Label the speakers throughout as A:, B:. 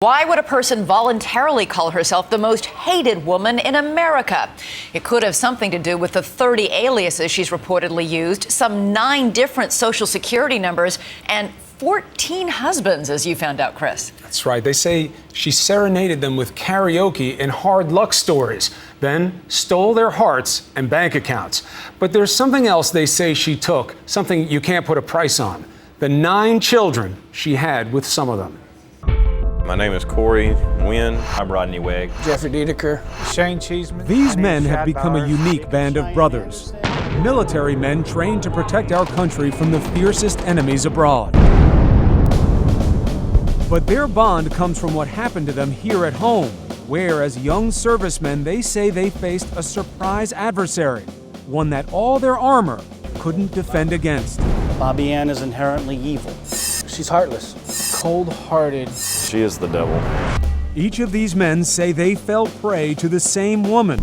A: Why would a person voluntarily call herself the most hated woman in America? It could have something to do with the 30 aliases she's reportedly used, some 9 different social security numbers, and 14 husbands, as you found out, Chris.
B: That's right. They say she serenaded them with karaoke and hard luck stories, then stole their hearts and bank accounts. But there's something else they say she took, something you can't put a price on. The 9 children she had with some of them.
C: My name is Corey Wynn. I'm Rodney Wegg.
D: Jeffrey Dedeker. Shane Cheeseman.
E: These men have become a unique band of brothers. Military men trained to protect our country from the fiercest enemies abroad. But their bond comes from what happened to them here at home, where as young servicemen they say they faced a surprise adversary, one that all their armor couldn't defend against.
D: Bobbi Ann is inherently evil. She's heartless, cold-hearted.
C: She is the devil.
E: Each of these men say they fell prey to the same woman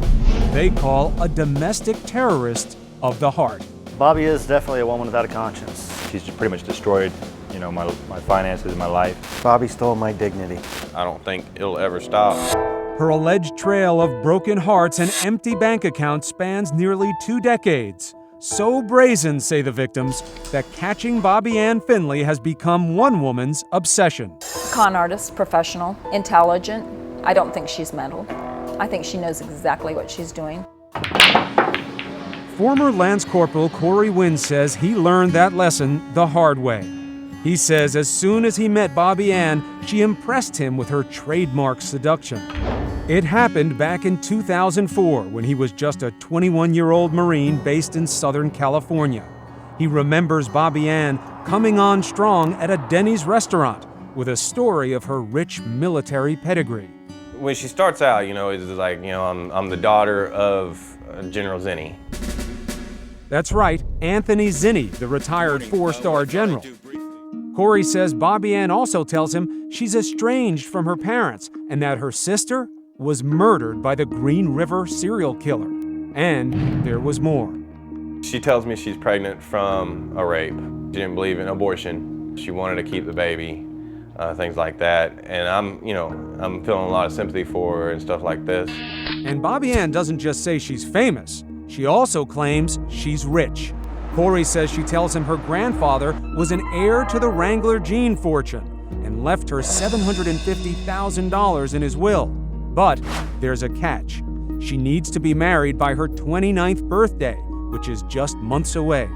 E: they call a domestic terrorist of the heart.
F: Bobbi is definitely a woman without a conscience.
C: She's pretty much destroyed, my finances, my life.
F: Bobbi stole my dignity.
C: I don't think it'll ever stop.
E: Her alleged trail of broken hearts and empty bank accounts spans nearly 2 decades. So brazen, say the victims, that catching Bobbi Ann Finley has become one woman's obsession.
G: Con artist, professional, intelligent. I don't think she's mental. I think she knows exactly what she's doing.
E: Former Lance Corporal Corey Wynn says he learned that lesson the hard way. He says as soon as he met Bobbi Ann, she impressed him with her trademark seduction. It happened back in 2004 when he was just a 21-year-old Marine based in Southern California. He remembers Bobbi Ann coming on strong at a Denny's restaurant with a story of her rich military pedigree.
C: When she starts out, it's like, I'm the daughter of General Zinni.
E: That's right, Anthony Zinni, the retired 4-star general. Corey says Bobbi Ann also tells him she's estranged from her parents and that her sister was murdered by the Green River serial killer. And there was more.
C: She tells me she's pregnant from a rape. She didn't believe in abortion. She wanted to keep the baby, things like that. And I'm feeling a lot of sympathy for her and stuff like this.
E: And Bobbi Ann doesn't just say she's famous. She also claims she's rich. Corey says she tells him her grandfather was an heir to the Wrangler jean fortune and left her $750,000 in his will. But there's a catch. She needs to be married by her 29th birthday, which is just months away.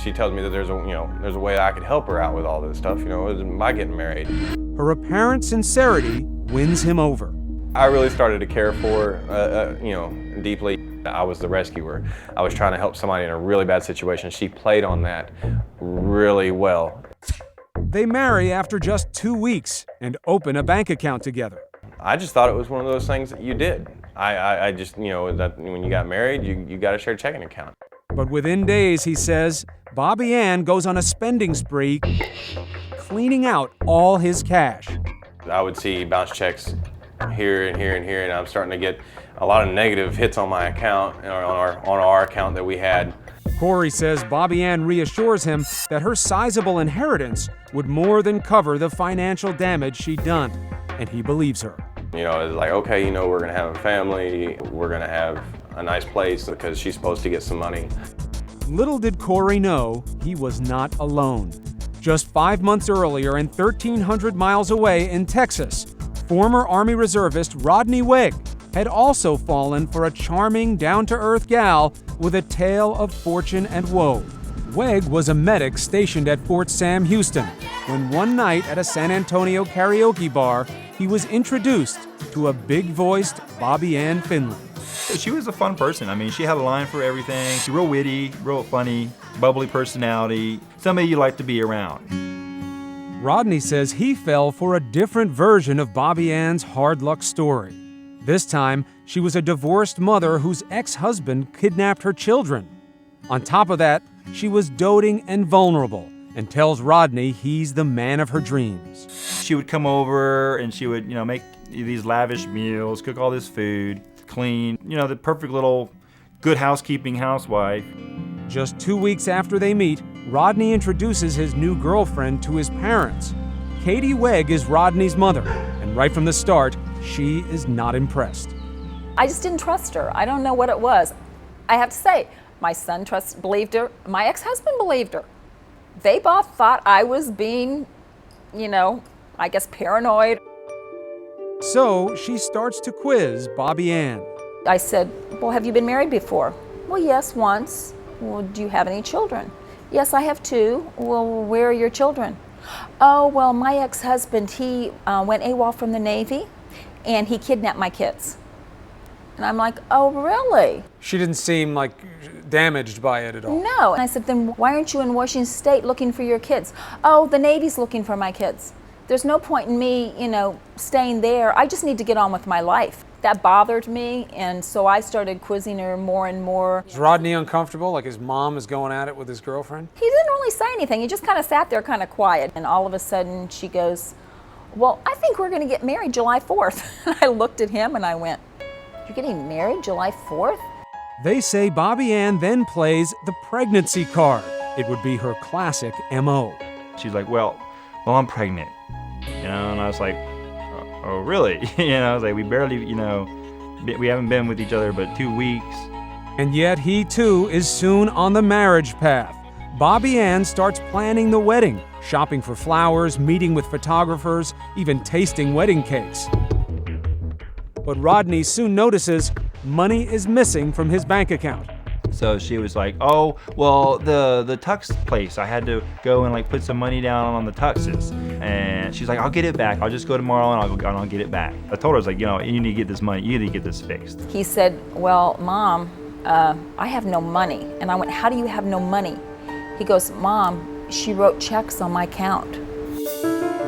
C: She tells me that there's a way I could help her out with all this stuff, by getting married.
E: Her apparent sincerity wins him over.
C: I really started to care for her, deeply. I was the rescuer. I was trying to help somebody in a really bad situation. She played on that really well.
E: They marry after just 2 weeks and open a bank account together.
C: I just thought it was one of those things that you did. I just, that when you got married, you got a shared checking account.
E: But within days, he says, Bobbi Ann goes on a spending spree, cleaning out all his cash.
C: I would see bounce checks here and here and here, and I'm starting to get a lot of negative hits on my account, on our account that we had.
E: Corey says Bobbi Ann reassures him that her sizable inheritance would more than cover the financial damage she'd done, and he believes her.
C: It's like, okay, we're gonna have a family, we're gonna have a nice place because she's supposed to get some money.
E: Little did Corey know he was not alone. Just 5 months earlier and 1,300 miles away in Texas, former Army reservist Rodney Wegg had also fallen for a charming, down-to-earth gal with a tale of fortune and woe. Wegg was a medic stationed at Fort Sam Houston when one night at a San Antonio karaoke bar, he was introduced to a big-voiced Bobbi Ann Finley.
H: She was a fun person. She had a line for everything. She's real witty, real funny, bubbly personality, somebody you like to be around.
E: Rodney says he fell for a different version of Bobbi Ann's hard luck story. This time, she was a divorced mother whose ex-husband kidnapped her children. On top of that, she was doting and vulnerable and tells Rodney he's the man of her dreams.
H: She would come over and she would, make these lavish meals, cook all this food, clean, the perfect little good housekeeping housewife.
E: Just 2 weeks after they meet, Rodney introduces his new girlfriend to his parents. Katie Wegg is Rodney's mother, and And right from the start, she is not impressed.
G: I just didn't trust her. I don't know what it was. I have to say, my son believed her. My ex-husband believed her. They both thought I was being, I guess paranoid.
E: So she starts to quiz Bobbi Ann.
G: I said, well, have you been married before? Well, yes, once. Well, do you have any children? Yes, I have 2. Well, where are your children? Oh, well, my ex-husband, he went AWOL from the Navy, and he kidnapped my kids. And I'm like, oh, really?
B: She didn't seem like damaged by it at all.
G: No. And I said, then why aren't you in Washington State looking for your kids? Oh, the Navy's looking for my kids. There's no point in me, staying there. I just need to get on with my life. That bothered me, and so I started quizzing her more and more.
B: Is Rodney uncomfortable, like his mom is going at it with his girlfriend?
G: He didn't really say anything. He just kind of sat there kind of quiet. And all of a sudden she goes, well, I think we're going to get married July 4th. And I looked at him and I went, you're getting married July 4th?
E: They say Bobbi Ann then plays the pregnancy card. It would be her classic MO.
H: She's like, well, I'm pregnant. And I was like, oh, really? I was like, we barely, we haven't been with each other but 2 weeks.
E: And yet he too is soon on the marriage path. Bobbi Ann starts planning the wedding, shopping for flowers, meeting with photographers, even tasting wedding cakes. But Rodney soon notices money is missing from his bank account.
H: So she was like, oh, well, the tux place, I had to go and put some money down on the tuxes. And she's like, I'll get it back. I'll just go tomorrow and I'll get it back. I told her, I was like, you need to get this money. You need to get this fixed.
G: He said, well, Mom, I have no money. And I went, how do you have no money? He goes, Mom, she wrote checks on my account.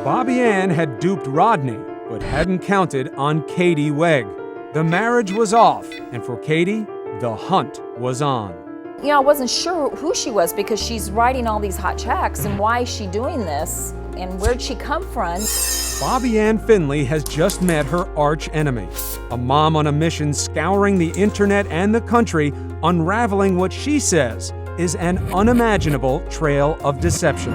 E: Bobbi Ann had duped Rodney, but hadn't counted on Katie Wegg. The marriage was off, and for Katie, the hunt was on.
G: I wasn't sure who she was because she's writing all these hot checks, and why is she doing this, and where'd she come from?
E: Bobbi Ann Finley has just met her arch enemy, a mom on a mission scouring the internet and the country, unraveling what she says is an unimaginable trail of deception.